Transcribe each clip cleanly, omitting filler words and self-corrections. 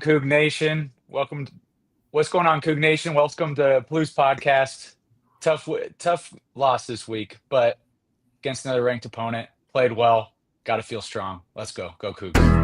Coug Nation? What's going on, Coug Nation? Welcome to Palouse podcast. Tough loss this week, but against another ranked opponent, played well. Got to feel strong. Let's go Cougs.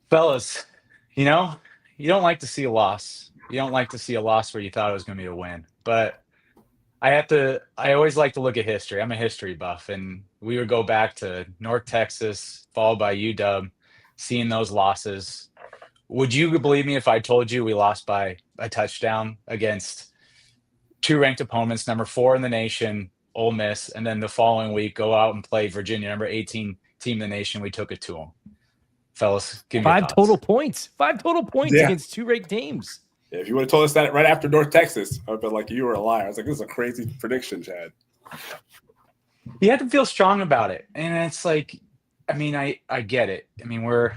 Fellas, you don't like to see a loss. You don't like to see a loss where you thought it was going to be a win. But I always like to look at history. I'm a history buff, and we would go back to North Texas, followed by UW, seeing those losses. Would you believe me if I told you we lost by a touchdown against two ranked opponents, number 4 in the nation, Ole Miss, and then the following week go out and play Virginia, number 18 team in the nation? We took it to them. Fellas, give me five your total points. 5 total points Yeah. against 2 ranked teams. Yeah, if you would have told us that right after North Texas, I would have been like, you were a liar. I was like, this is a crazy prediction, Chad. You have to feel strong about it. And it's like, I get it. We're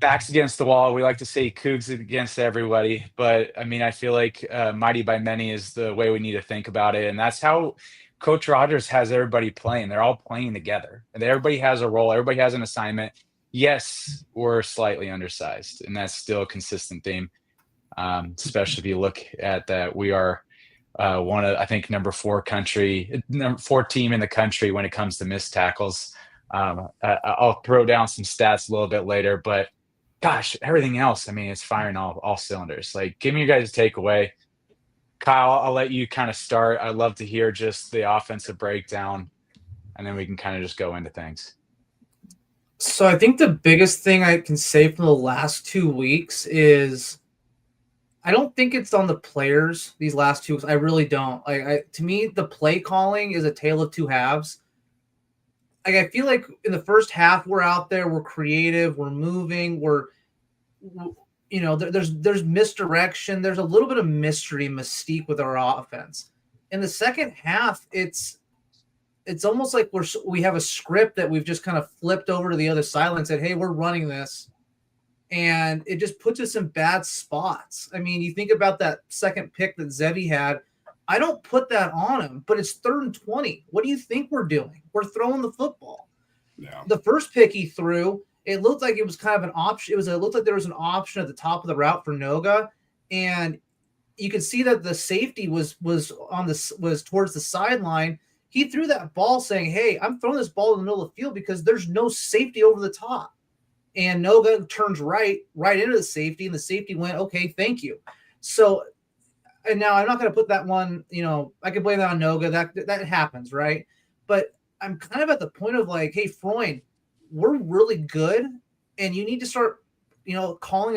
backs against the wall. We like to say Cougs against everybody. But, I feel like mighty by many is the way we need to think about it. And that's how Coach Rogers has everybody playing. They're all playing together. And everybody has a role. Everybody has an assignment. Yes, we're slightly undersized, and that's still a consistent theme, especially if you look at that. We are one of, I think, number 4 team in the country when it comes to missed tackles. I'll throw down some stats a little bit later, but gosh, everything else, it's firing all cylinders. Like, give me your guys' takeaway. Kyle, I'll let you kind of start. I'd love to hear just the offensive breakdown, and then we can kind of just go into things. So I think the biggest thing I can say from the last 2 weeks is I don't think it's on the players these last 2 weeks. I really don't. To me, the play calling is a tale of two halves. I feel like in the first half, we're out there, we're creative, we're moving, there's misdirection. There's a little bit of mystique with our offense. In the second half, it's almost like we have a script that we've just kind of flipped over to the other side and said, hey, we're running this. And it just puts us in bad spots. You think about that second pick that Zevi had. I don't put that on him, but it's 3rd and 20. What do you think we're doing? We're throwing the football. Yeah. The first pick he threw, it looked like it was kind of an option. It looked like there was an option at the top of the route for Noga. And you could see that the safety was towards the sideline. He threw that ball saying, hey, I'm throwing this ball in the middle of the field because there's no safety over the top. And Noga turns right into the safety, and the safety went, okay, thank you. So, and now I'm not going to put that one, I can blame that on Noga. That happens, right? But I'm kind of at the point of like, hey, Freund, we're really good, and you need to start, calling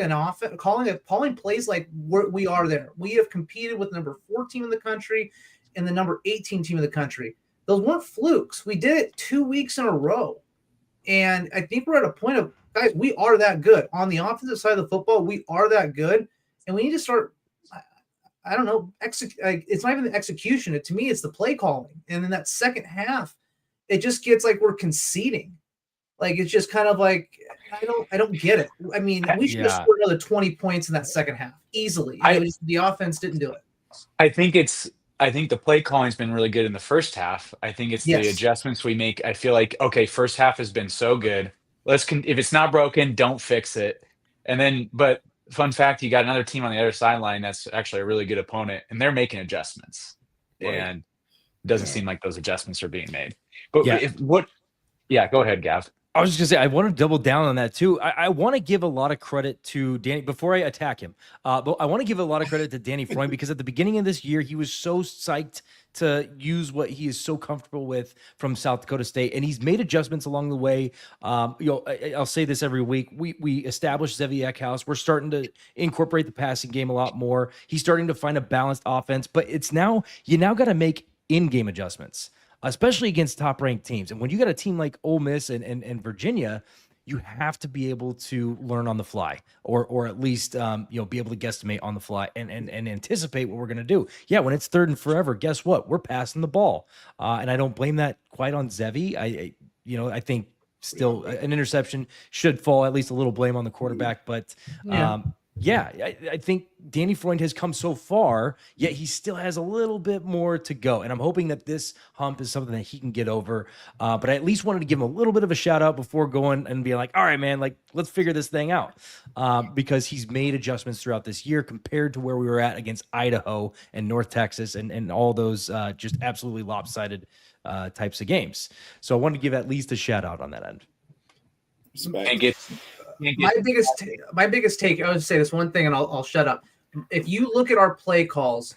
plays like we are there. We have competed with the number 4 team in the country and the number 18 team in the country. Those weren't flukes. We did it 2 weeks in a row. And I think we're at a point of, guys, we are that good. On the offensive side of the football, we are that good. And we need to start, I don't know, it's not even the execution. To me, it's the play calling. And in that second half, it just gets like we're conceding. Like, it's just kind of like, I don't get it. We should have scored another 20 points in that second half easily. The offense didn't do it. I think the play calling's been really good in the first half. I think it's the adjustments we make. I feel like, okay, first half has been so good. If it's not broken, don't fix it. And then, but fun fact, you got another team on the other sideline that's actually a really good opponent, and they're making adjustments. Right. And it doesn't seem like those adjustments are being made. But go ahead, Gav. I was just gonna say, I want to double down on that too. I want to give a lot of credit to Danny before I attack him. But I want to give a lot of credit to Danny Freund because at the beginning of this year, he was so psyched to use what he is so comfortable with from South Dakota State, and he's made adjustments along the way. I'll say this every week. We established Zevi Eckhouse. We're starting to incorporate the passing game a lot more. He's starting to find a balanced offense, but you now got to make in-game adjustments, especially against top-ranked teams. And when you got a team like Ole Miss and Virginia, you have to be able to learn on the fly, or at least be able to guesstimate on the fly and anticipate what we're going to do. Yeah, when it's 3rd and forever, guess what? We're passing the ball, and I don't blame that quite on Zevi. I think still an interception should fall at least a little blame on the quarterback, but I think Danny Freund has come so far, yet he still has a little bit more to go. And I'm hoping that this hump is something that he can get over. But I at least wanted to give him a little bit of a shout out before going and being like, all right, man, like, let's figure this thing out. Because he's made adjustments throughout this year compared to where we were at against Idaho and North Texas and all those just absolutely lopsided types of games. So I wanted to give at least a shout out on that end. My biggest take, I would say this one thing and I'll shut up. If you look at our play calls,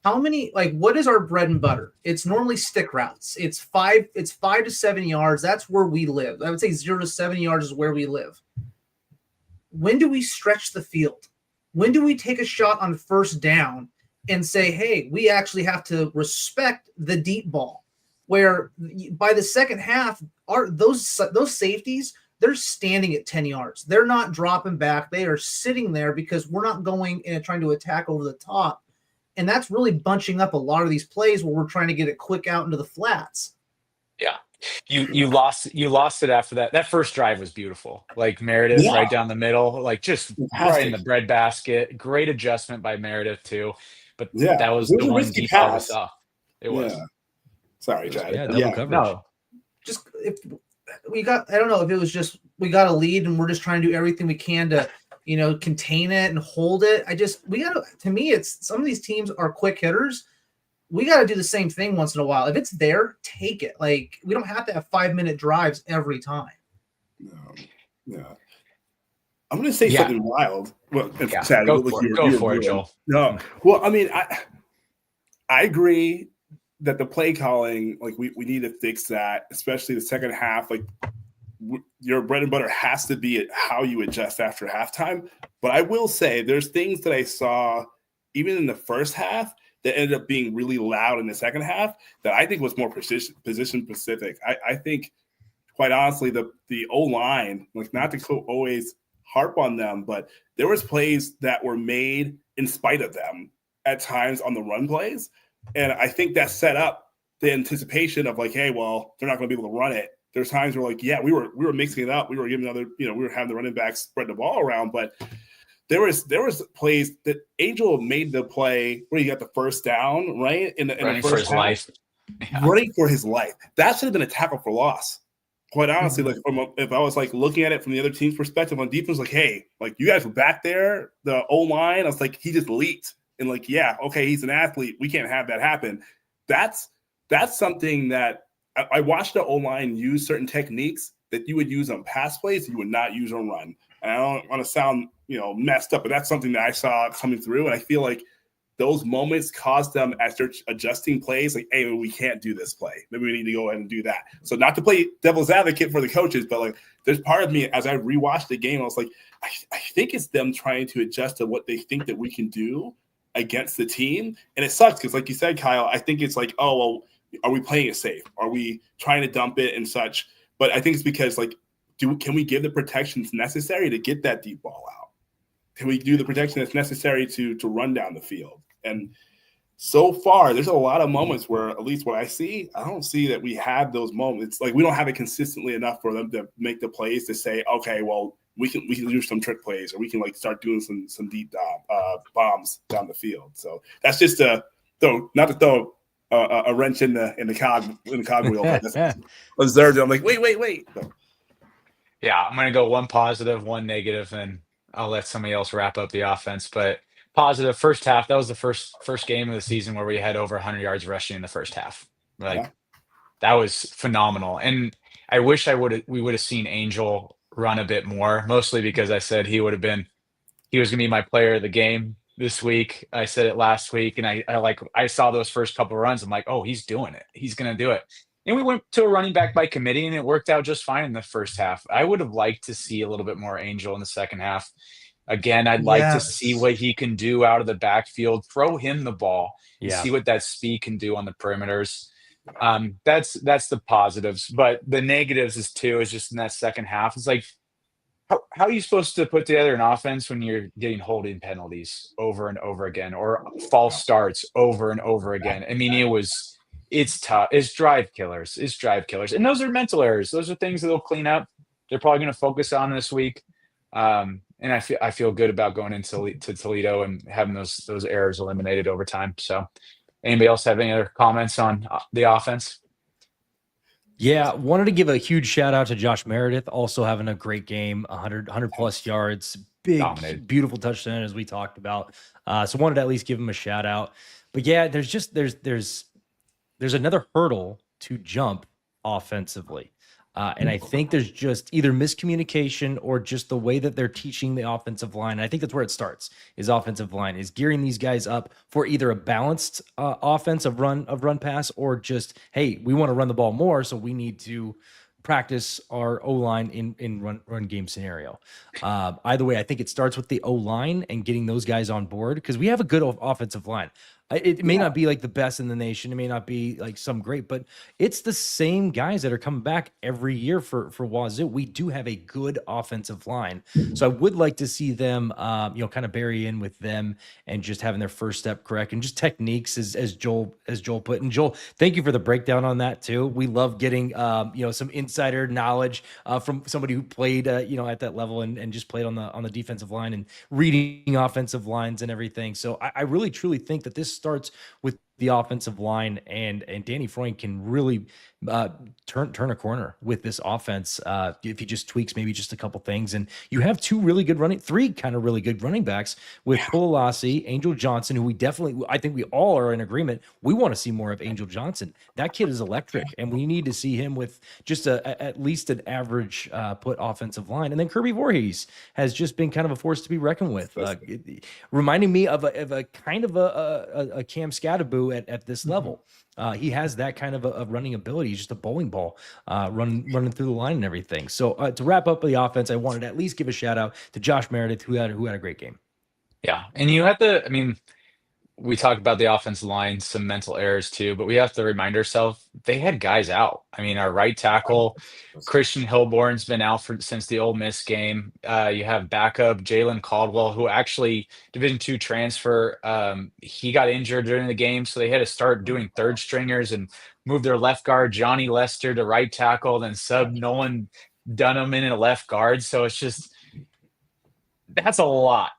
what is our bread and butter? It's normally stick routes. It's 5 to 7 yards. That's where we live. I would say 0 to 7 yards is where we live. When do we stretch the field? When do we take a shot on first down and say, hey, we actually have to respect the deep ball? Where by the second half, those safeties, they're standing at 10 yards. They're not dropping back. They are sitting there because we're not going and trying to attack over the top. And that's really bunching up a lot of these plays where we're trying to get it quick out into the flats. Yeah. You lost it after that. That first drive was beautiful. Like Meredith right down the middle, like just right in the breadbasket. Great adjustment by Meredith too. But that was the one deep ball we saw. It was. Sorry, Chad. Double coverage. No. Just if we got, I don't know if it was just we got a lead and we're just trying to do everything we can to, contain it and hold it. To me, it's some of these teams are quick hitters. We got to do the same thing once in a while. If it's there, take it. Like, we don't have to have 5-minute drives every time. No. I'm going to say something wild. Well, Chad, go for it, Joel. No. Well, I mean, I agree that the play calling, like we need to fix that, especially the second half. Like your bread and butter has to be how you adjust after halftime. But I will say there's things that I saw even in the first half that ended up being really loud in the second half that I think was more position specific. I think, quite honestly, the O-line, like not to always harp on them, but there was plays that were made in spite of them at times on the run plays. And I think that set up the anticipation of like, hey, well, they're not going to be able to run it. There's times where like, we were mixing it up. We were giving we were having the running backs spread the ball around, but there was plays that Angel made the play where he got the first down, right? In the first for his life. Yeah. Running for his life. That should have been a tackle for loss. Quite honestly, like if I was like looking at it from the other team's perspective on defense, like, hey, like you guys were back there, the O-line, I was like, he just leaked. And like, okay, he's an athlete. We can't have that happen. That's something that I watched the O-line use certain techniques that you would use on pass plays that you would not use on run. And I don't want to sound, messed up, but that's something that I saw coming through. And I feel like those moments caused them as they're adjusting plays, like, hey, we can't do this play. Maybe we need to go ahead and do that. So not to play devil's advocate for the coaches, but like there's part of me as I rewatched the game, I was like, I think it's them trying to adjust to what they think that we can do against the team. And it sucks because like you said, Kyle, I think it's like, oh, well, are we playing it safe? Are we trying to dump it and such? But I think it's because like, can we give the protections necessary to get that deep ball out? Can we do the protection that's necessary to run down the field? And so far, there's a lot of moments where, at least what I see, I don't see that we have those moments. Like we don't have it consistently enough for them to make the plays to say, okay, well, we can do some trick plays, or we can like start doing some deep bombs down the field. So that's just not to throw a wrench in the cogwheel. Observed it. I'm like, wait. So. Yeah, I'm gonna go one positive, one negative, and I'll let somebody else wrap up the offense. But positive, first half. That was the first game of the season where we had over 100 yards rushing in the first half. That was phenomenal. And I wish we would have seen Angel run a bit more, mostly because I said he was going to be my player of the game this week. I said it last week, and I saw those first couple of runs. I'm like, oh, he's doing it. He's going to do it. And we went to a running back by committee, and it worked out just fine in the first half. I would have liked to see a little bit more Angel in the second half. Again, I'd like to see what he can do out of the backfield. Throw him the ball and see what that speed can do on the perimeters. That's the positives. But the negatives is just in that second half. It's like how are you supposed to put together an offense when you're getting holding penalties over and over again, or false starts over and over again? I mean, it's tough. It's drive killers. It's drive killers, and those are mental errors. Those are things that they'll clean up. They're probably going to focus on this week. And I feel good about going into to Toledo and having those errors eliminated over time. So, anybody else have any other comments on the offense? Yeah, wanted to give a huge shout out to Josh Meredith, also having a great game, 100 plus yards, big, Dominated. beautiful touchdown as we talked about. So wanted to at least give him a shout out. But yeah, there's another hurdle to jump offensively. And I think there's just either miscommunication or just the way that they're teaching the offensive line. And I think that's where it starts, is offensive line, is gearing these guys up for either a balanced offense of run pass, or just, hey, we want to run the ball more, so we need to practice our O-line in run game scenario. Either way, I think it starts with the O-line and getting those guys on board, because we have a good offensive line. It may not be like the best in the nation. It may not be like some great, but it's the same guys that are coming back every year for Wazoo. We do have a good offensive line. So I would like to see them, kind of bury in with them and just having their first step correct, and just techniques as Joel put. And Joel, thank you for the breakdown on that too. We love getting, some insider knowledge from somebody who played, at that level and just played on the defensive line and reading offensive lines and everything. So I really truly think that this starts with the offensive line, and Danny Freund can really turn a corner with this offense if he just tweaks maybe just a couple things. And you have three kind of really good running backs with Palouse, Angel Johnson, who I think we all are in agreement. We want to see more of Angel Johnson. That kid is electric, and we need to see him with just at least an average put offensive line. And then Kirby Voorhees has just been kind of a force to be reckoned with, reminding me of a kind of a Cam Scattaboo at this level. He has that kind of a running ability. He's just a bowling ball running through the line and everything. So to wrap up the offense, I wanted to at least give a shout out to Josh Meredith, who had a great game. Yeah, and we talked about the offensive line, some mental errors too, but we have to remind ourselves they had guys out. I mean, our right tackle, Christian Hilborn's been out since the Ole Miss game. You have backup Jalen Caldwell, who actually Division II transfer. He got injured during the game, so they had to start doing third stringers and move their left guard, Johnny Lester, to right tackle, then sub Nolan Dunham in at left guard. So it's just, that's a lot.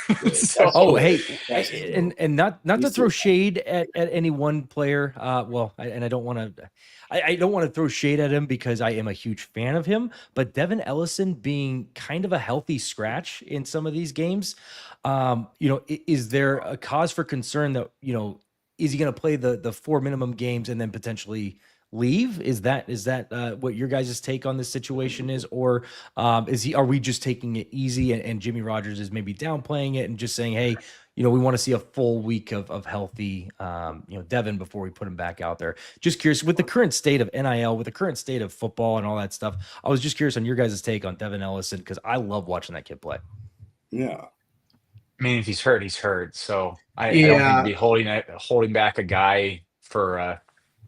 And not to throw shade at any one player. I don't want to throw shade at him because I am a huge fan of him. But Devin Ellison being kind of a healthy scratch in some of these games, is there a cause for concern that is he going to play the 4 minimum games and then potentially leave? Is that what your guys' take on this situation is, or are we just taking it easy and Jimmy Rogers is maybe downplaying it and just saying, hey, we want to see a full week of healthy Devin before we put him back out there? Just curious, with the current state of NIL, with the current state of football and all that stuff, I was just curious on your guys' take on Devin Ellison, because I love watching that kid play. Yeah. I mean, if he's hurt, he's hurt. So I don't think be holding back a guy for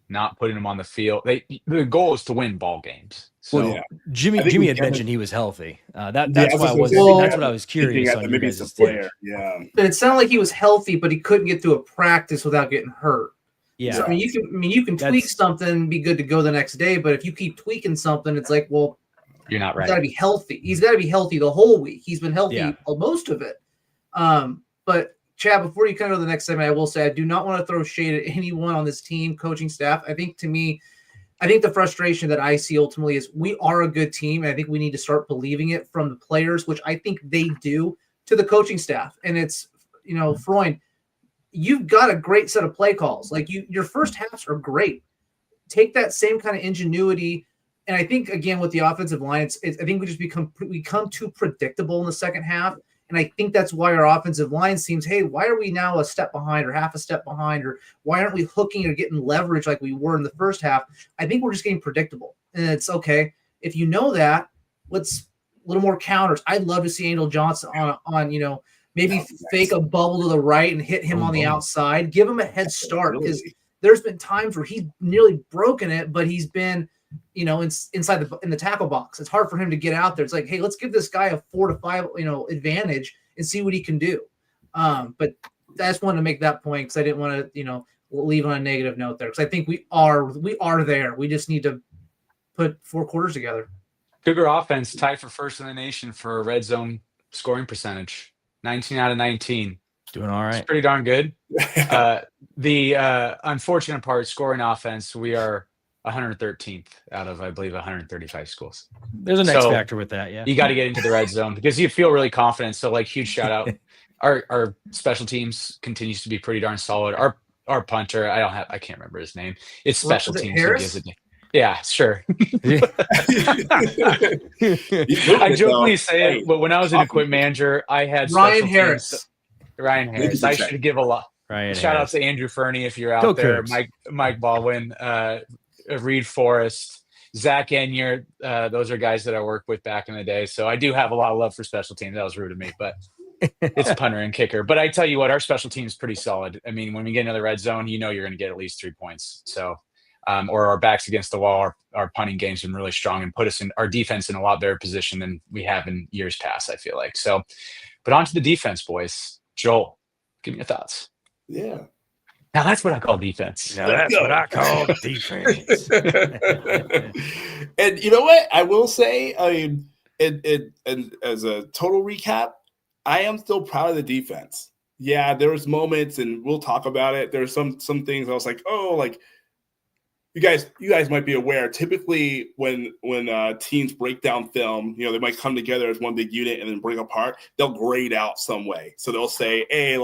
not putting him on the field. The goal is to win ball games. So Jimmy had mentioned he was healthy. That's what I was curious on. Maybe it's a player. Yeah. But it sounded like he was healthy, but he couldn't get through a practice without getting hurt. Yeah. So, you can tweak something and be good to go the next day, but if you keep tweaking something, it's like, well, you're not right. He's got to be healthy. He's got to be healthy the whole week. He's been healthy most of it. But Chad, before you come to the next segment, I will say I do not want to throw shade at anyone on this team, coaching staff. I think the frustration that I see ultimately is we are a good team, and I think we need to start believing it from the players, which I think they do, to the coaching staff. And it's, Freund, you've got a great set of play calls. Like your first halves are great. Take that same kind of ingenuity. And I think, again, with the offensive line, I think we just become too predictable in the second half. And I think that's why our offensive line seems, hey, why are we now a step behind or half a step behind, or why aren't we hooking or getting leverage like we were in the first half? I think we're just getting predictable. And it's okay. If you know that, let's a little more counters. I'd love to see Angel Johnson on maybe fake a bubble to the right and hit him on the outside. Give him a head start, because there's been times where he's nearly broken it, but he's been inside in the tackle box. It's hard for him to get out there. It's like, hey, let's give this guy a 4 to 5, advantage and see what he can do. But I just wanted to make that point because I didn't want to, leave on a negative note there, because I think we are there. We just need to put 4 quarters together. Cougar offense tied for first in the nation for red zone scoring percentage, 19 out of 19. Doing all right. It's pretty darn good. The unfortunate part, scoring offense, we are 113th out of, I believe, 135 schools. There's an X factor with that, yeah. You got to get into the red zone because you feel really confident. So, huge shout out. Our special teams continues to be pretty darn solid. Our punter, I can't remember his name. It's special teams that gives it. Yeah, sure. I jokingly say it, but when I was an equipment manager, I had Ryan Harris. I should give a lot. Shout out to Andrew Fernie if you're out there. Mike Baldwin, Reed Forrest, Zach Enyer. Those are guys that I worked with back in the day. So I do have a lot of love for special teams. That was rude of me, but it's punter and kicker. But I tell you what, our special team is pretty solid. I mean, when we get into the red zone, you're going to get at least 3 points. So, or our backs against the wall, our punting game's been really strong and put us in our defense in a lot better position than we have in years past, I feel like. So, but on to the defense, boys. Joel, give me your thoughts. Yeah. Now that's what I call defense. Now that's what I call defense. And you know what? I will say, and as a total recap, I am still proud of the defense. Yeah, there was moments, and we'll talk about it. There's some things I was like, you guys might be aware. Typically, when teams break down film, they might come together as one big unit and then break apart. They'll grade out some way. So they'll say, hey,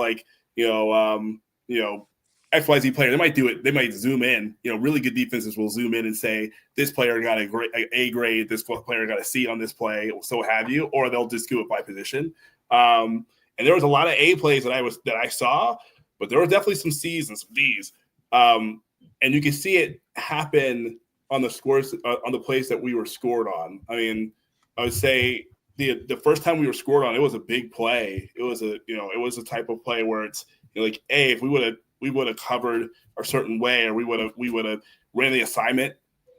XYZ player. They might do it. They might zoom in. Really good defenses will zoom in and say this player got A grade. This player got a C on this play. So have you, or they'll just do it by position. And there was a lot of A plays that I saw, but there were definitely some C's and some D's. And you can see it happen on the scores on the plays that we were scored on. I mean, I would say the first time we were scored on, it was a big play. It was a type of play where it's like, hey, if we would have covered a certain way, or we would have ran the assignment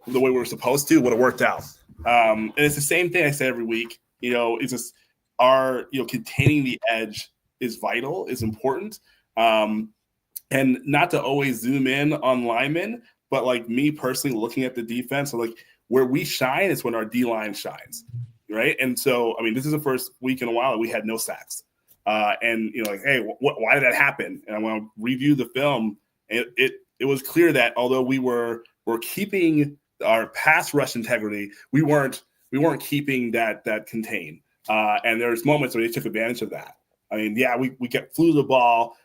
the way we were supposed to, would have worked out. And it's the same thing I say every week. It's just containing the edge is vital, is important. And not to always zoom in on linemen, but me personally looking at the defense, so where we shine is when our D-line shines, right? And so, I mean, this is the first week in a while that we had no sacks. And, hey, why did that happen? And I want to review the film. It was clear that although we're keeping our pass rush integrity, we weren't keeping that contained. And there's moments where they took advantage of that. I mean, yeah, we flew the ball.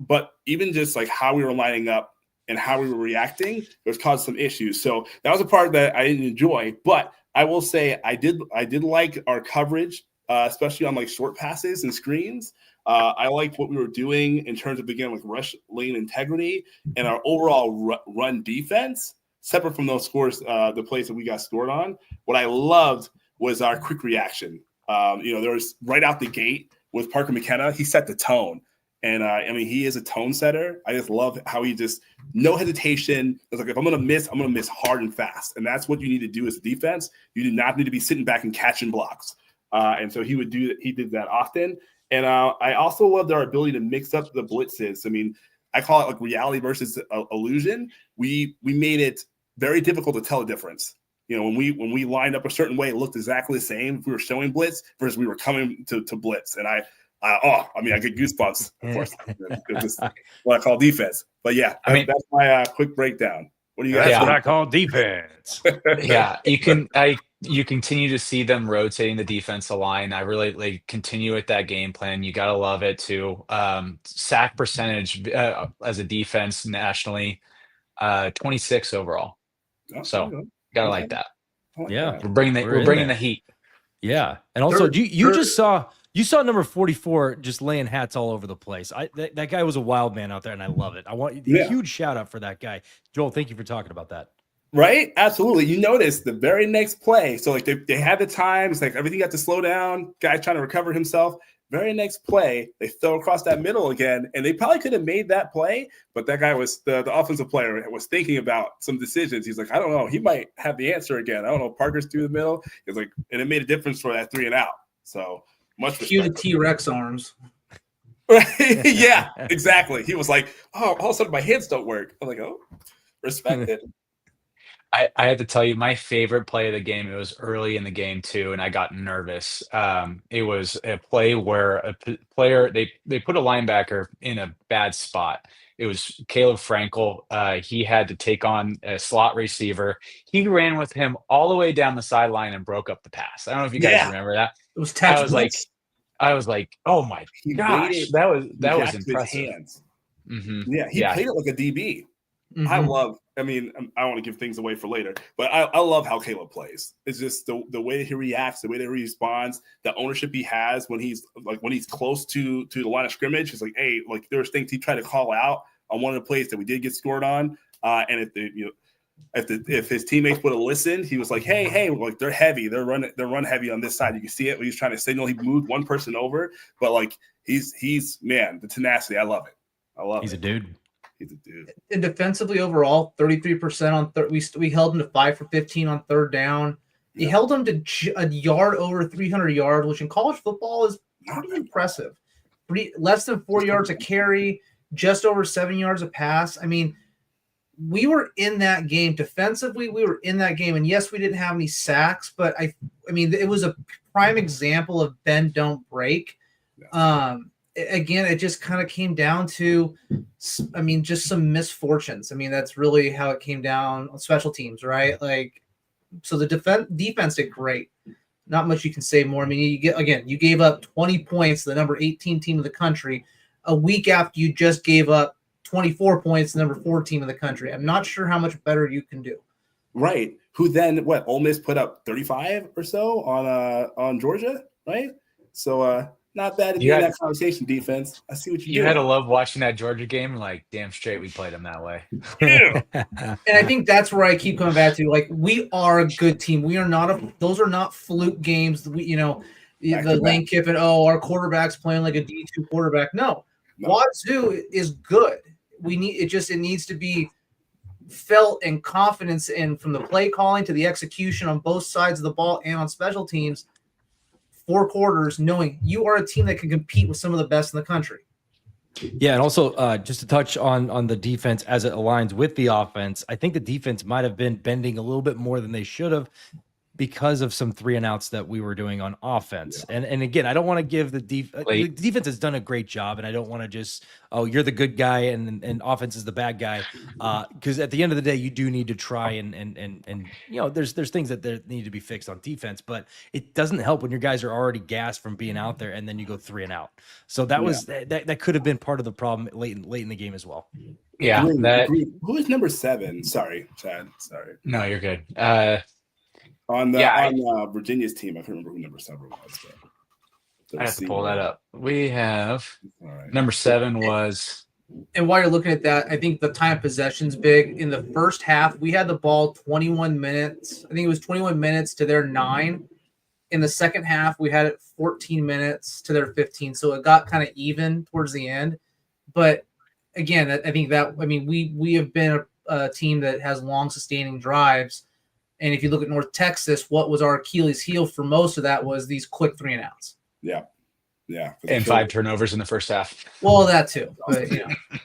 But even just how we were lining up and how we were reacting, it was caused some issues. So that was a part that I didn't enjoy. But I will say I did like our coverage, especially on short passes and screens. I liked what we were doing in terms of, again, rush lane integrity and our overall run defense, separate from those scores, the plays that we got scored on. What I loved was our quick reaction. There was right out the gate with Parker McKenna, he set the tone. And he is a tone setter. I just love how he just no hesitation. It's if I'm going to miss hard and fast. And that's what you need to do as a defense. You do not need to be sitting back and catching blocks. And so he did that often. And I also loved our ability to mix up the blitzes. I mean, I call it reality versus illusion. We made it very difficult to tell the difference. When we lined up a certain way, it looked exactly the same if we were showing blitz versus we were coming to blitz. And I get goosebumps, of course. It's what I call defense. But yeah, that's my quick breakdown. What do you guys? That's what I call defense. Yeah, you continue to see them rotating the defensive line. I really continue with that game plan. You gotta love it too. Sack percentage as a defense nationally, 26 overall. So gotta like that. Yeah, we're bringing the heat. Yeah, and also you saw number 44 just laying hats all over the place. That guy was a wild man out there, and I love it. I want a huge shout out for that guy. Joel, thank you for talking about that. Right? Absolutely. You notice the very next play. So they had the time. It's everything got to slow down. Guy trying to recover himself. Very next play, they throw across that middle again, and they probably could have made that play, but that guy was the offensive player was thinking about some decisions. He's like, I don't know, he might have the answer again. I don't know. Parker's through the middle. He's like, and it made a difference for that 3 and out. So much Cue the respect. T-Rex arms. Yeah, exactly. He was like, oh, all of a sudden my hands don't work. I'm like, oh, respect it. I had to tell you my favorite play of the game. It was early in the game too, and I got nervous. It was a play where player they put a linebacker in a bad spot. It was Caleb Frankel. He had to take on a slot receiver. He ran with him all the way down the sideline and broke up the pass. I don't know if you guys remember that. It was I was like, oh my He gosh, waited, that was reacted with impressive. his hands. Mm-hmm. Yeah, he played it like a DB. Mhm. I don't want to give things away for later, but I love how Caleb plays. It's just the way that he reacts, the way that he responds, the ownership he has when he's close to the line of scrimmage. It's like, hey, like there's things he tried to call out on one of the plays that we did get scored on. And if his teammates would have listened, he was like, hey, like they're heavy, they're run heavy on this side. You can see it when he's trying to signal. He moved one person over, but like he's man, the tenacity. I love it. He's a dude. He's a dude. And defensively overall, 33% on third. We held him to 5 for 15 on third down. He held him to a yard over 300 yards, which in college football is pretty impressive. Less than 4 yards a carry, just over 7 yards a pass. I mean, we were in that game defensively. We were in that game, and yes, we didn't have any sacks, but I mean, it was a prime example of bend don't break. Again, it just kind of came down to, I mean, just some misfortunes. I mean, that's really how it came down on special teams, right? Like, so the defense did great. Not much you can say more. I mean, you gave up 20 points to the number 18 team in the country a week after you just gave up 24 points to the number 4 team in the country. I'm not sure how much better you can do. Right. Who then? What? Ole Miss put up 35 or so on Georgia, right? So not bad to be in that conversation, defense. I see what you had to love watching that Georgia game. Like, damn straight, we played them that way. Yeah. And I think that's where I keep coming back to. Like, we are a good team. We are not those are not fluke games. The Lane Kiffin. Oh, our quarterback's playing like a D2 quarterback. No. Wazoo is good. It needs to be felt and confidence in from the play calling to the execution on both sides of the ball and on special teams. 4 quarters, knowing you are a team that can compete with some of the best in the country. Yeah, and also just to touch on the defense as it aligns with the offense, I think the defense might have been bending a little bit more than they should have because of some 3 and outs that we were doing on offense. Yeah. And again, I don't want to give the defense has done a great job, and I don't want to just, oh, you're the good guy and offense is the bad guy. Because at the end of the day, you do need to try and there's things that there need to be fixed on defense, but it doesn't help when your guys are already gassed from being out there and then you go 3 and out. So that was that could have been part of the problem late in the game as well. Yeah. Who is number 7? Sorry, Chad. Sorry. No, you're good. On Virginia's team, I can't remember who number 7 was. I have to pull that up. We have number 7 was. And while you're looking at that, I think the time of possession's big. In the first half, we had the ball 21 minutes. I think it was 21 minutes to their 9. In the second half, we had it 14 minutes to their 15. So it got kind of even towards the end. But again, we have been a team that has long sustaining drives. And if you look at North Texas, what was our Achilles heel for most of that was these quick 3 and outs. Yeah. And 5 turnovers in the first half. Well, that too. But,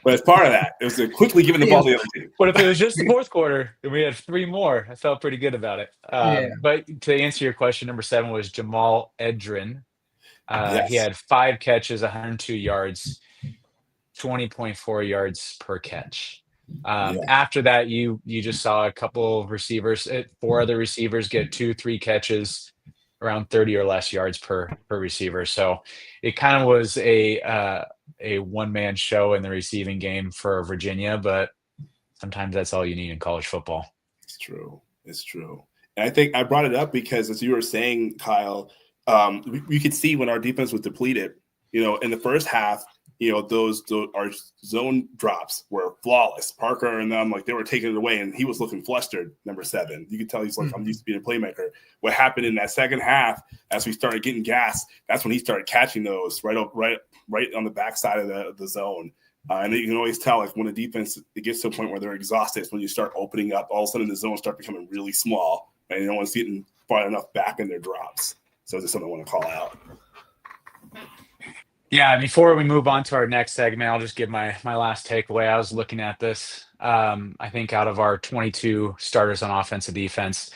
but as part of that, it was quickly giving the ball to the other team. But if it was just the fourth quarter and we had 3 more, I felt pretty good about it. But to answer your question, number 7 was Jamal Edrin. He had 5 catches, 102 yards, 20.4 yards per catch. After that, you just saw a couple of receivers, 4 other receivers get 2-3 catches, around 30 or less yards per receiver. So it kind of was a one-man show in the receiving game for Virginia, but sometimes that's all you need in college football. It's true. And I think I brought it up because, as you were saying, Kyle, we could see when our defense was depleted, in the first half, those our zone drops were flawless. Parker and them, like, they were taking it away, and he was looking flustered, number 7. You could tell he's like, I'm used to being a playmaker. What happened in that second half, as we started getting gas, that's when he started catching those right on the backside of the zone. And you can always tell, like, when a defense, it gets to a point where they're exhausted, it's when you start opening up, all of a sudden the zone start becoming really small, and no one's getting far enough back in their drops. So it's just something I want to call out. Yeah, before we move on to our next segment, I'll just give my last takeaway. I was looking at this. I think out of our 22 starters on offense and defense,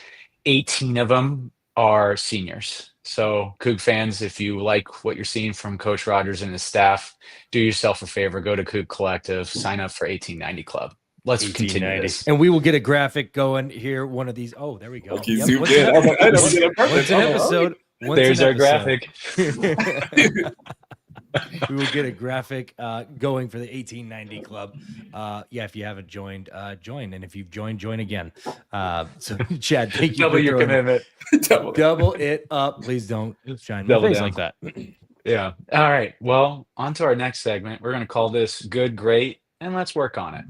18 of them are seniors. So, Coug fans, if you like what you're seeing from Coach Rogers and his staff, do yourself a favor, go to Coug Collective, sign up for 1890 Club. Let's continue this. And we will get a graphic going here. One of these. Oh, there we go. Yep. Once an episode. There's our graphic. We will get a graphic going for the 1890 Club. If you haven't joined, join. And if you've joined, join again. So, Chad, thank you. Double your commitment. Double it up. Please don't shine my face like that. Yeah. All right. Well, on to our next segment. We're going to call this Good, Great, and let's work on it.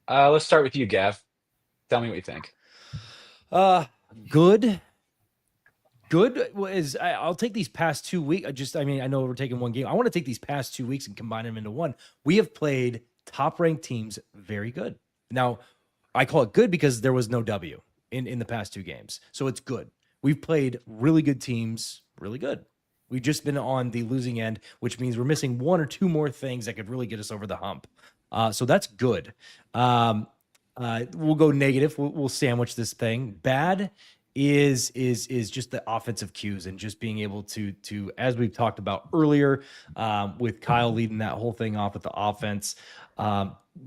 Let's start with you, Gav. Tell me what you think. Good is I'll take these past 2 weeks. I know we're taking one game. I want to take these past 2 weeks and combine them into one. We have played top-ranked teams very good. Now, I call it good because there was no W in the past 2 games. So it's good. We've played really good teams, really good. We've just been on the losing end, which means we're missing 1 or 2 more things that could really get us over the hump. So that's good. We'll go negative. We'll sandwich this thing. Bad is just the offensive cues and just being able to as we've talked about earlier, with Kyle leading that whole thing off with the offense.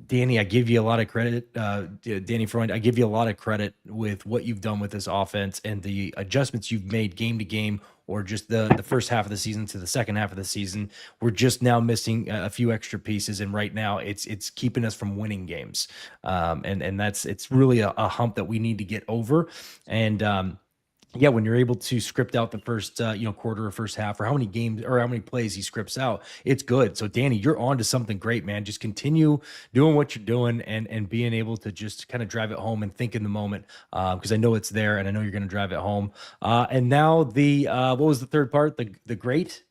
Danny, I give you a lot of credit. Danny Freund, I give you a lot of credit with what you've done with this offense and the adjustments you've made game to game, or just the first half of the season to the second half of the season. We're just now missing a few extra pieces, and right now it's keeping us from winning games. And it's really a hump that we need to get over. And when you're able to script out the first quarter or first half, or how many games or how many plays he scripts out, it's good. So Danny, you're on to something great, man. Just continue doing what you're doing and being able to just kind of drive it home and think in the moment, because I know it's there and I know you're going to drive it home. And now what was the third part? The great?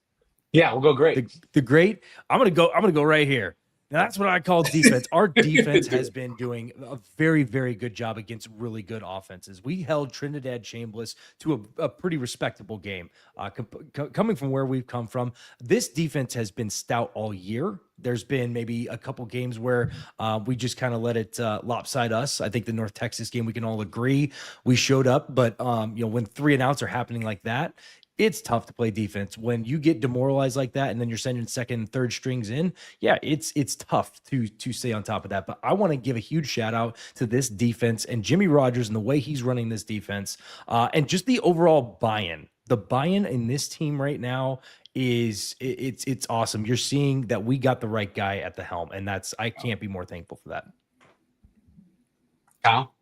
Yeah, we'll go great. The great. I'm gonna go right here. Now, that's what I call defense. Our defense has been doing a very, very good job against really good offenses. We held Trinidad Chambliss to a pretty respectable game. Coming from where we've come from, this defense has been stout all year. There's been maybe a couple games where we just kind of let it lopside us. I think the North Texas game, we can all agree we showed up. But, when 3 and outs are happening like that, it's tough to play defense when you get demoralized like that, and then you're sending second and third strings in. Yeah, it's tough to stay on top of that. But I want to give a huge shout out to this defense and Jimmy Rogers and the way he's running this defense, and just the overall buy-in. The buy-in in this team right now it's awesome. You're seeing that we got the right guy at the helm, and I can't be more thankful for that. Kyle?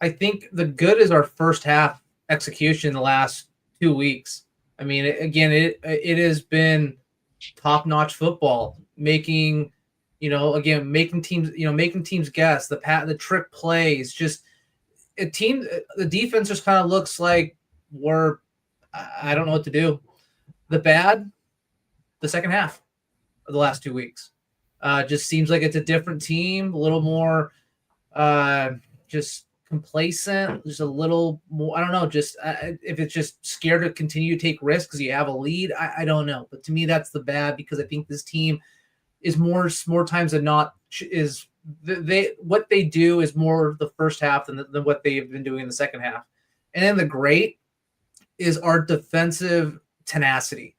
I think the good is our first half execution the last 2 weeks. I mean, it has been top-notch football, making teams guess, the trick plays, just the defense just kind of looks like I don't know what to do. The bad, the second half of the last 2 weeks. Just seems like it's a different team, a little more just complacent, just a little more. I don't know, just if it's just scared to continue to take risks because you have a lead. I don't know, but to me that's the bad, because I think this team is more times than not what they do is more the first half than what they've been doing in the second half. And then the great is our defensive tenacity.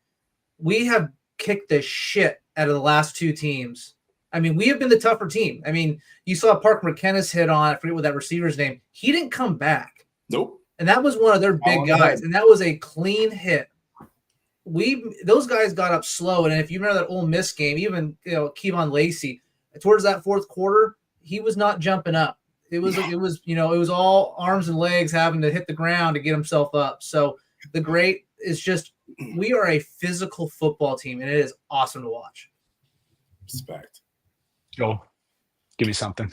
We have kicked the shit out of the last 2 teams. I mean, we have been the tougher team. I mean, you saw Parker McKenna's hit on, I forget what that receiver's name. He didn't come back. Nope. And that was one of their big guys. And that was a clean hit. Those guys got up slow. And if you remember that Ole Miss game, even Kevon Lacey, towards that fourth quarter, he was not jumping up. It was all arms and legs having to hit the ground to get himself up. So the great it's just we are a physical football team, and it is awesome to watch. Respect. Joel, give me something.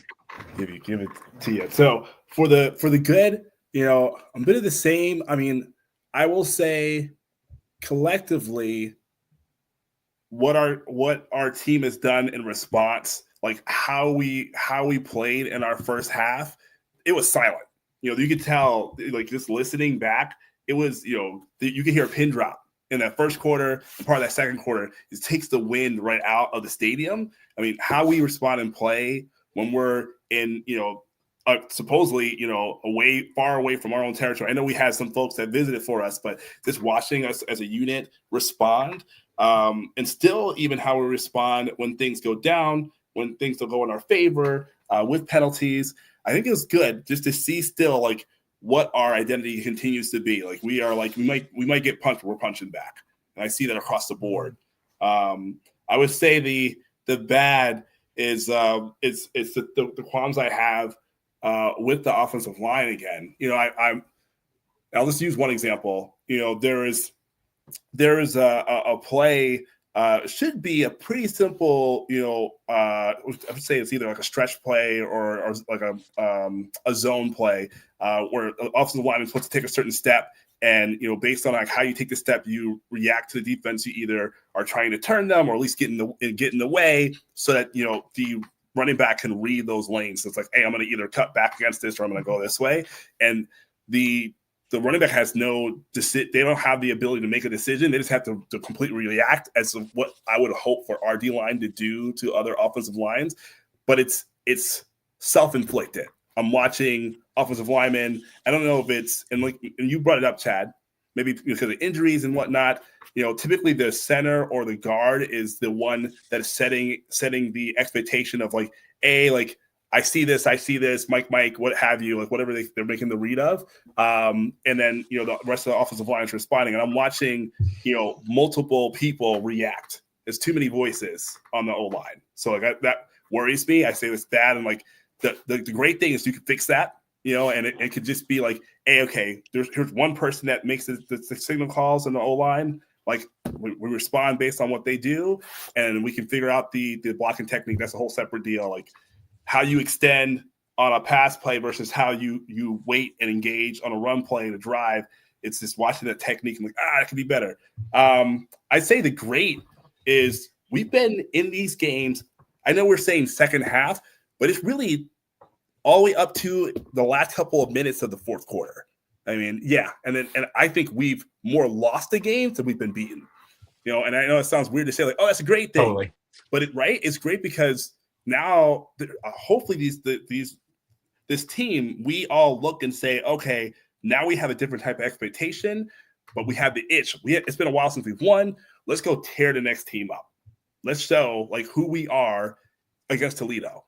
Give it to you. So for the good, a bit of the same. I mean, I will say collectively what our team has done in response, like how we played in our first half, it was silent. You could tell, like, just listening back, it was, you could hear a pin drop in that first quarter, and part of that second quarter. It takes the wind right out of the stadium. I mean, how we respond and play when we're in, supposedly, far away from our own territory. I know we had some folks that visited for us, but just watching us as a unit respond, and still even how we respond when things go down, when things don't go in our favor, with penalties. I think it was good just to see still, like, what our identity continues to be. Like, we are, like, we might get punched, but we're punching back. And I see that across the board. I would say the bad is it's the qualms I have with the offensive line again. I'll just use one example. There is a play, should be a pretty simple, I would say it's either like a stretch play or like a zone play, where the offensive lineman is supposed to take a certain step. And, based on like how you take the step, you react to the defense. You either are trying to turn them or at least get in the way so that, the running back can read those lanes. So it's like, hey, I'm going to either cut back against this or I'm going to go this way. And the running back has they don't have the ability to make a decision. They just have to completely react as to what I would hope for our D-line to do to other offensive lines. But it's self-inflicted. I'm watching offensive linemen. I don't know if it's – and you brought it up, Chad, maybe because of injuries and whatnot. Typically the center or the guard is the one that is setting the expectation of, like, I see this, Mike, what have you, like whatever they're making the read of. And then, the rest of the offensive line is responding. And I'm watching, multiple people react. There's too many voices on the O-line. So like that worries me. I say this bad. And like the great thing is you can fix that, and it could just be like, hey, okay, here's one person that makes the signal calls on the O-line. Like we respond based on what they do, and we can figure out the blocking technique. That's a whole separate deal. Like, how you extend on a pass play versus how you wait and engage on a run play and a drive. It's just watching that technique and like, it could be better. I'd say the great is we've been in these games. I know we're saying second half, but it's really all the way up to the last couple of minutes of the fourth quarter. I mean, yeah. And I think we've more lost the games than we've been beaten. And I know it sounds weird to say, like, oh, that's a great thing. Totally. But it's great because now, hopefully, this team, we all look and say, okay, now we have a different type of expectation, but we have the itch. It's been a while since we've won. Let's go tear the next team up. Let's show, like, who we are against Toledo.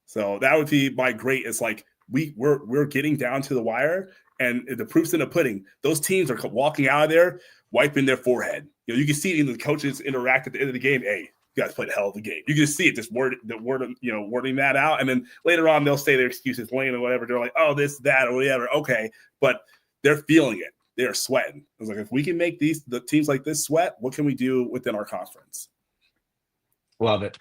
So that would be my great. It's like we're getting down to the wire, and the proof's in the pudding. Those teams are walking out of there wiping their forehead. You can see it in the coaches interact at the end of the game. Hey, you guys played a hell of a game. You can just see it, just wording that out. And then later on, they'll say their excuses, lame or whatever. They're like, oh, this, that, or whatever. Okay. But they're feeling it. They're sweating. I was like, if we can make the teams like this sweat, what can we do within our conference? Love it.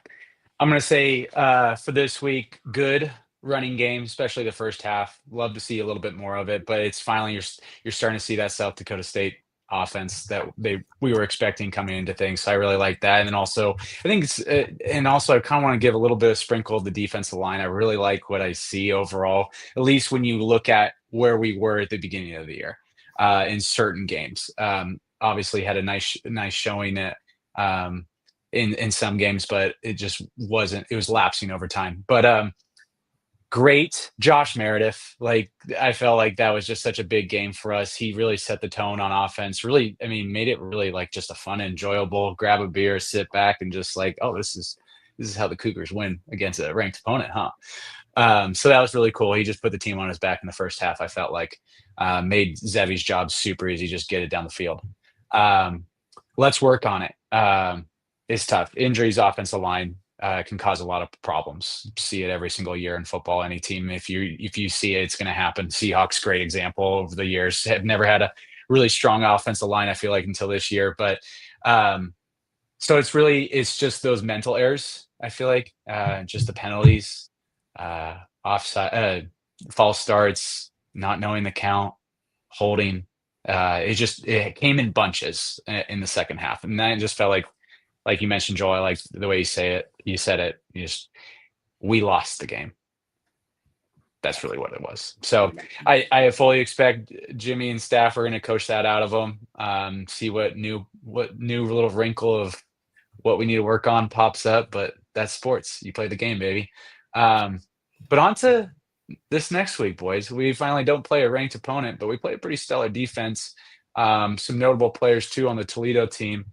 I'm going to say for this week, good running game, especially the first half. Love to see a little bit more of it, but it's finally, you're starting to see that South Dakota State offense that we were expecting coming into things. So I really like that. And then also I think it's and also I kind of want to give a little bit of sprinkle of the defensive line. I really like what I see overall, at least when you look at where we were at the beginning of the year in certain games. Obviously had a nice showing in some games, but it just wasn't, it was lapsing over time. But great Josh Meredith. Like, I felt like that was just such a big game for us. He really set the tone on offense. Really, I mean, made it really like just a fun, enjoyable, grab a beer, sit back, and just like, oh, this is how the Cougars win against a ranked opponent, huh? So that was really cool. He just put the team on his back in the first half. I felt like made Zevi's job super easy. Just get it down the field. Let's work on it. It's tough. Injuries, offensive line. Can cause a lot of problems. See it every single year in football. Any team, if you see it, it's going to happen. Seahawks, great example over the years, have never had a really strong offensive line, I feel like, until this year. But so it's just those mental errors, I feel like, just the penalties, offside, false starts, not knowing the count, holding. It came in bunches in the second half. And then it just felt like you mentioned, Joel, I liked the way you said it. We lost the game. That's really what it was. So I fully expect Jimmy and staff are going to coach that out of them. See what new little wrinkle of what we need to work on pops up. But that's sports. You play the game, baby. But on to this next week, boys. We finally don't play a ranked opponent, but we play a pretty stellar defense. Some notable players too on the Toledo team.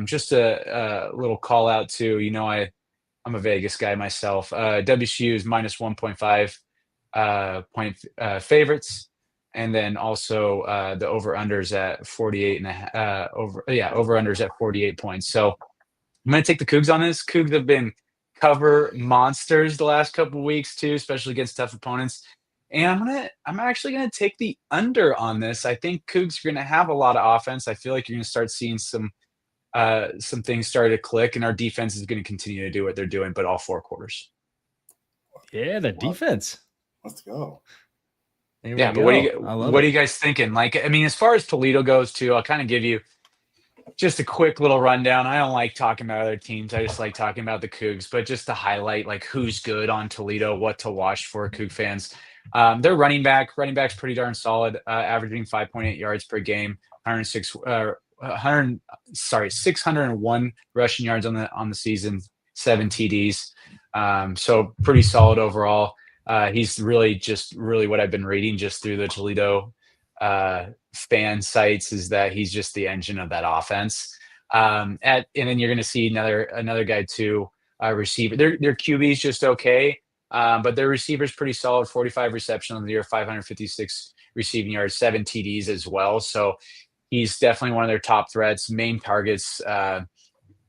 Just a little call out to, I'm a Vegas guy myself. WSU is minus 1.5 point favorites, and then also the over-unders at 48 and a half, over-unders at 48 points. So I'm going to take the Cougs on this. Cougs have been cover monsters the last couple of weeks too, especially against tough opponents. And I'm actually going to take the under on this. I think Cougs are going to have a lot of offense. I feel like you're going to start seeing some things start to click, and our defense is going to continue to do what they're doing, but all 4 quarters. Yeah, the defense. Let's go. Yeah, but what are you guys thinking? As far as Toledo goes too, I'll kind of give you just a quick little rundown. I don't like talking about other teams. I just like talking about the Cougs, but just to highlight who's good on Toledo, what to watch for Coug fans. Their running back's pretty darn solid, averaging 5.8 yards per game, 601 rushing yards on the season, 7 TDs. So pretty solid overall. He's really what I've been reading just through the Toledo fan sites is that he's just the engine of that offense. And then you're going to see another guy too, receiver. Their QB is just okay, but their receiver's pretty solid. 45 receptions on the year, 556 receiving yards, 7 TDs as well. So he's definitely one of their top threats, main targets.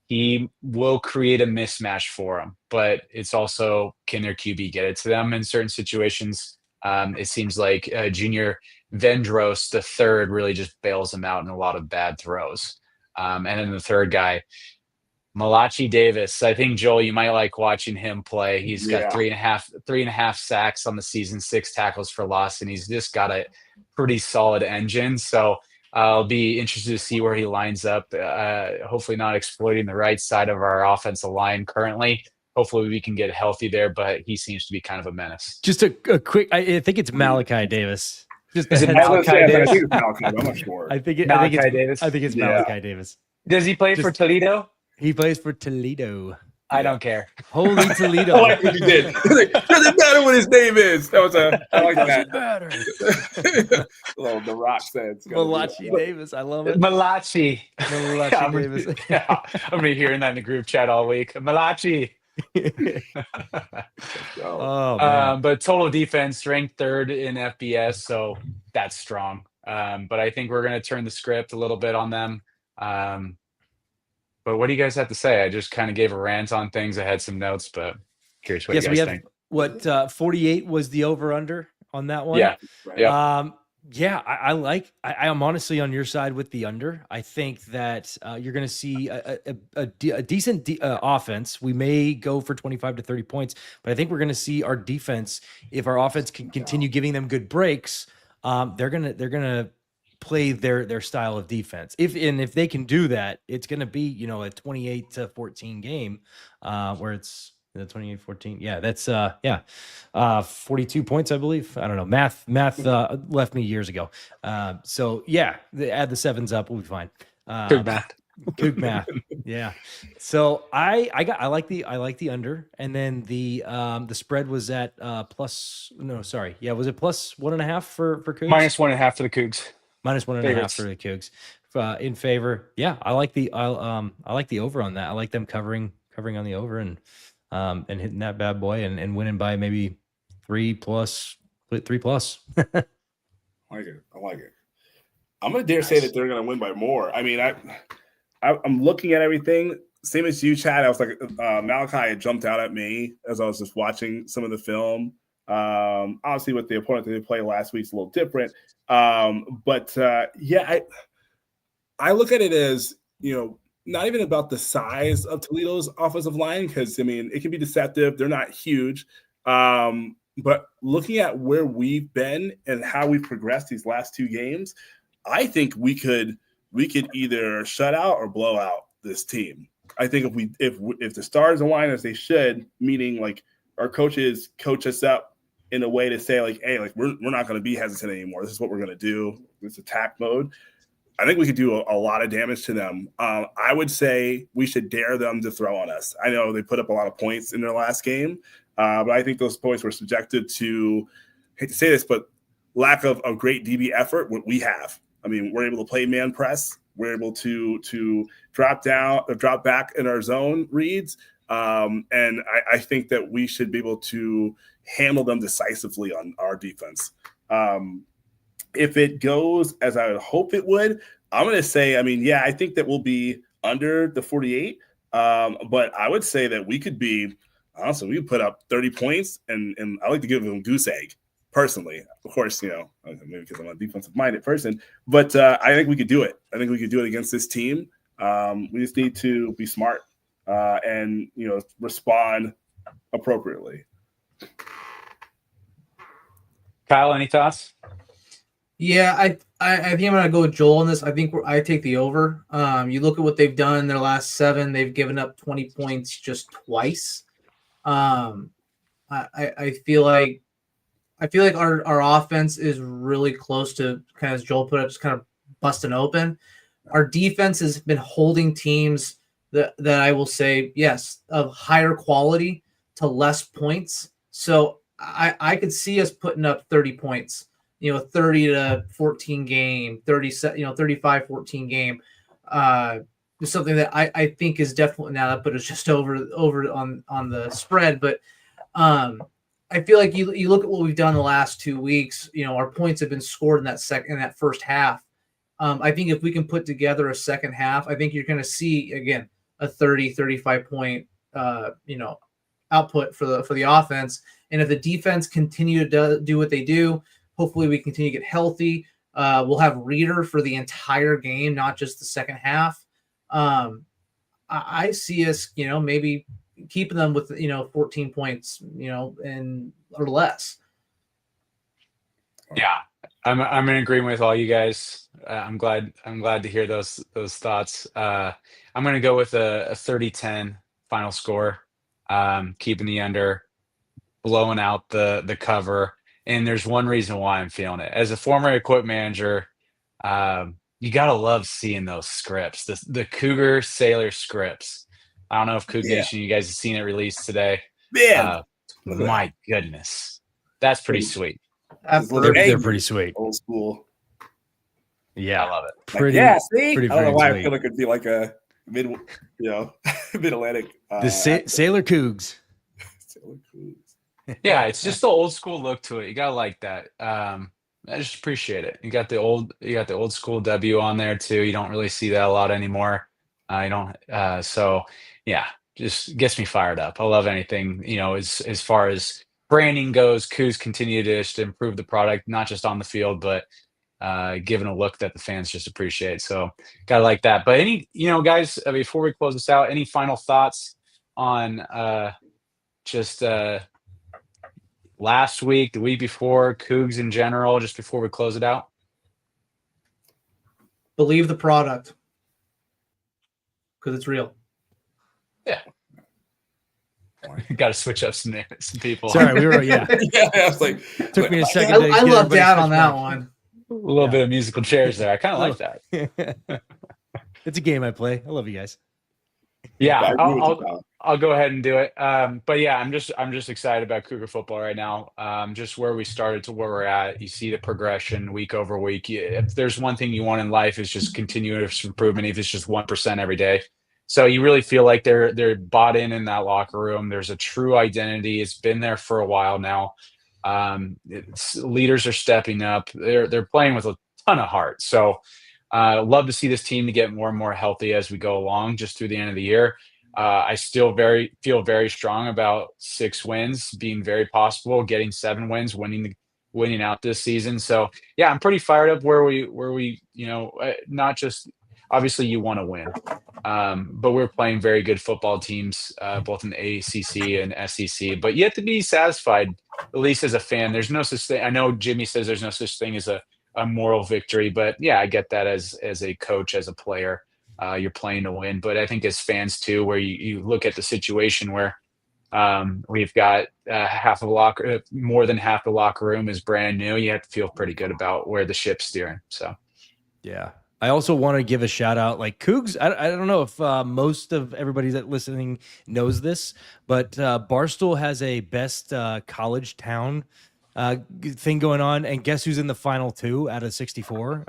He will create a mismatch for them, but it's also, can their QB get it to them in certain situations? It seems like Junior Vendros, the third, really just bails them out in a lot of bad throws. And then the third guy, Malachi Davis. I think, Joel, you might like watching him play. He's got 3.5 sacks on the season, 6 tackles for loss, and he's just got a pretty solid engine. So I'll be interested to see where he lines up. Hopefully not exploiting the right side of our offensive line currently. Hopefully we can get healthy there, but he seems to be kind of a menace. Just a quick, I think it's Malachi Davis. Is it Malachi Davis? I think it's Malachi. I'm not sure. I think it's Malachi Davis. Does he play for Toledo? He plays for Toledo. I don't care. Holy Toledo. I like what you did. Doesn't matter what his name is. I like that. Matter. The Rock said. Malachi Davis. I love it. Malachi Davis. I'm going to be hearing that in the group chat all week. Malachi. But total defense ranked 3rd in FBS, so that's strong. But I think we're going to turn the script a little bit on them. But what do you guys have to say? I just kind of gave a rant on things. I had some notes, but curious what you guys think. What 48 was the over-under on that one? Yeah. I'm honestly on your side with the under. I think that you're going to see a decent offense. We may go for 25 to 30 points, but I think we're going to see our defense, if our offense can continue giving them good breaks, they're going to play their style of defense. If they can do that, it's going to be, a 28 to 14 game where it's the 28-14. Yeah, that's 42 points, I believe. I don't know. Math left me years ago. So yeah, add the 7s up, we'll be fine. Kook math. Yeah. So I like the under, and then the spread was at was it plus 1.5 for Cougs? Minus 1.5 for the Cougs. Minus 1.5 for the Cougs. In favor. Yeah, I like the over on that. I like them covering on the over and hitting that bad boy and winning by maybe 3+. I like it. I'm gonna dare say that they're gonna win by more. I mean, I'm looking at everything. Same as you, Chad. I was like, Malachi had jumped out at me as I was just watching some of the film. Obviously, with the opponent that they played last week, it's a little different. I look at it as, not even about the size of Toledo's offensive line, because I mean it can be deceptive. They're not huge, but looking at where we've been and how we've progressed these last 2 games, I think we could either shut out or blow out this team. I think if the stars align as they should, meaning like our coaches coach us up in a way to say like, hey, like we're not going to be hesitant anymore. This is what we're going to do. This attack mode. I think we could do a lot of damage to them. I would say we should dare them to throw on us. I know they put up a lot of points in their last game, but I think those points were subjected to, I hate to say this, but lack of great DB effort. What we have. I mean, we're able to play man press. We're able to drop down or drop back in our zone reads. And I think that we should be able to handle them decisively on our defense. If it goes as I would hope it would, I'm going to say, I think that we'll be under the 48. But I would say that we could be, honestly, we could put up 30 points, and I like to give them goose egg. Personally, of course, maybe because I'm a defensive-minded person, but I think we could do it. I think we could do it against this team. We just need to be smart and respond appropriately. Kyle, any thoughts? Yeah, I think I'm gonna go with Joel on this. I think I take the over. You look at what they've done in their last 7; they've given up 20 points just twice. I feel like our offense is really close to, kind of as Joel put it, just kind of busting open. Our defense has been holding teams that I will say, yes, of higher quality to less points. So I could see us putting up 30 points, 30-14 game, 35-14 game. Is something that I think is definitely, now that put us just over on the spread, but I feel like you look at what we've done the last 2 weeks. Our points have been scored in that first half. I think if we can put together a second half, I think you're going to see again a 30-35 point output for the offense. And if the defense continue to do what they do, hopefully we continue to get healthy. We'll have Reader for the entire game, not just the second half. I see us, maybe keeping them with 14 points, and or less. Yeah, I'm in agreement with all you guys. I'm glad to hear those thoughts. I'm going to go with a 30-10 final score, keeping the under, blowing out the cover. And there's one reason why I'm feeling it. As a former equip manager, you gotta love seeing those scripts, the Cougar Sailor scripts. I don't know if Coug Nation, you guys have seen it released today. Man, my goodness, that's pretty sweet. They're pretty sweet. Old school. Yeah, I love it. Pretty. See, pretty I don't know why sweet. I feel like it'd be like a mid Atlantic. The Sailor Cougs. Sailor Cougs. Yeah, it's just the old school look to it. You gotta like that. I just appreciate it. You got the old school W on there too. You don't really see that a lot anymore. So yeah, just gets me fired up. I love anything, as far as branding goes. Cougs continue to just improve the product, not just on the field, but giving a look that the fans just appreciate. So gotta like that. But guys, before we close this out, any final thoughts on just last week, the week before, Cougs in general, just before we close it out? Believe the product, because it's real. Yeah. Got to switch up some people. Sorry, we were yeah. I was like, Took me a second. I lucked out on that one. A little bit of musical chairs there. I kind of like that. It's a game I play. I love you guys. Yeah, I'll go ahead and do it. But yeah, I'm just excited about Cougar football right now. Just where we started to where we're at. You see the progression week over week. If there's one thing you want in life, is just continuous improvement. If it's just 1% every day. So you really feel like they're bought in that locker room. There's a true identity. It's been there for a while now. Leaders are stepping up. They're playing with a ton of heart. So love to see this team to get more and more healthy as we go along, just through the end of the year. I still feel very strong about 6 wins being very possible, getting 7 wins, winning winning out this season. So yeah, I'm pretty fired up where we not just obviously you want to win, but we're playing very good football teams, both in the ACC and SEC. But you have to be satisfied, at least as a fan. There's no such thing. I know Jimmy says there's no such thing as a moral victory, but yeah, I get that as a coach, as a player. You're playing to win, but I think as fans too, where you look at the situation where we've got more than half the locker room is brand new. You have to feel pretty good about where the ship's steering. So, yeah. I also want to give a shout out, like Cougs. I don't know if most of everybody that listening knows this, but Barstool has a best college town thing going on, and guess who's in the final 2 out of 64?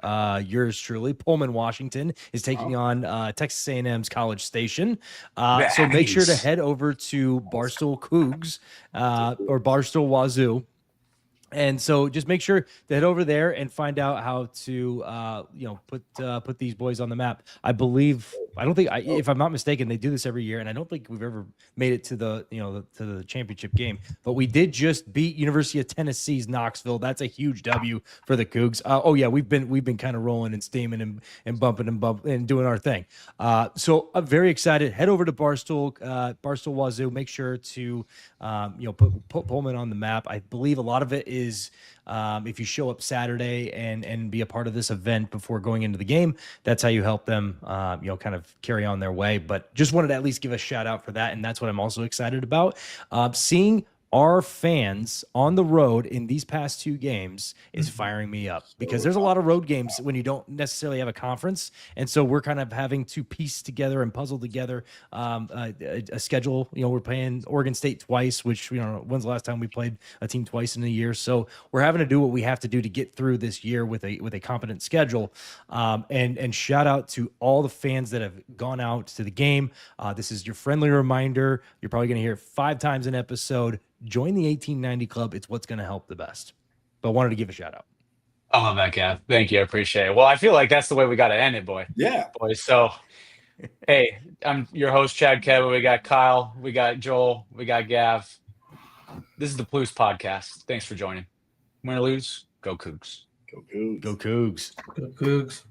Yours truly, Pullman, Washington, is taking on Texas A&M's College Station. So make sure to head over to Barstool Cougs or Barstool Wazoo. And so just make sure to head over there and find out how to, put these boys on the map. If I'm not mistaken, they do this every year, and I don't think we've ever made it to the championship game. But we did just beat University of Tennessee's Knoxville. That's a huge W for the Cougs. We've been kind of rolling and steaming and bumping and doing our thing. So I'm very excited. Head over to Barstool Wazoo. Make sure to put Pullman on the map. I believe a lot of it is if you show up Saturday and be a part of this event before going into the game, that's how you help them, kind of carry on their way. But just wanted to at least give a shout out for that. And that's what I'm also excited about. Seeing our fans on the road in these past 2 games is firing me up, because there's a lot of road games when you don't necessarily have a conference. And so we're kind of having to piece together and puzzle together a schedule. We're playing Oregon State twice, which, when's the last time we played a team twice in a year? So we're having to do what we have to do to get through this year with a competent schedule. And shout out to all the fans that have gone out to the game. This is your friendly reminder. You're probably going to hear it 5 times an episode. Join the 1890 Club. It's what's going to help the best. But wanted to give a shout out. I love that, Gav. Thank you. I appreciate it. Well, I feel like that's the way we got to end it, boys. So, hey, I'm your host, Chad Kevin. We got Kyle, we got Joel, we got Gav. This is the Palouse podcast. Thanks for joining. Win or lose, go Cougs. Go Cougs. Go Cougs. Go Cougs.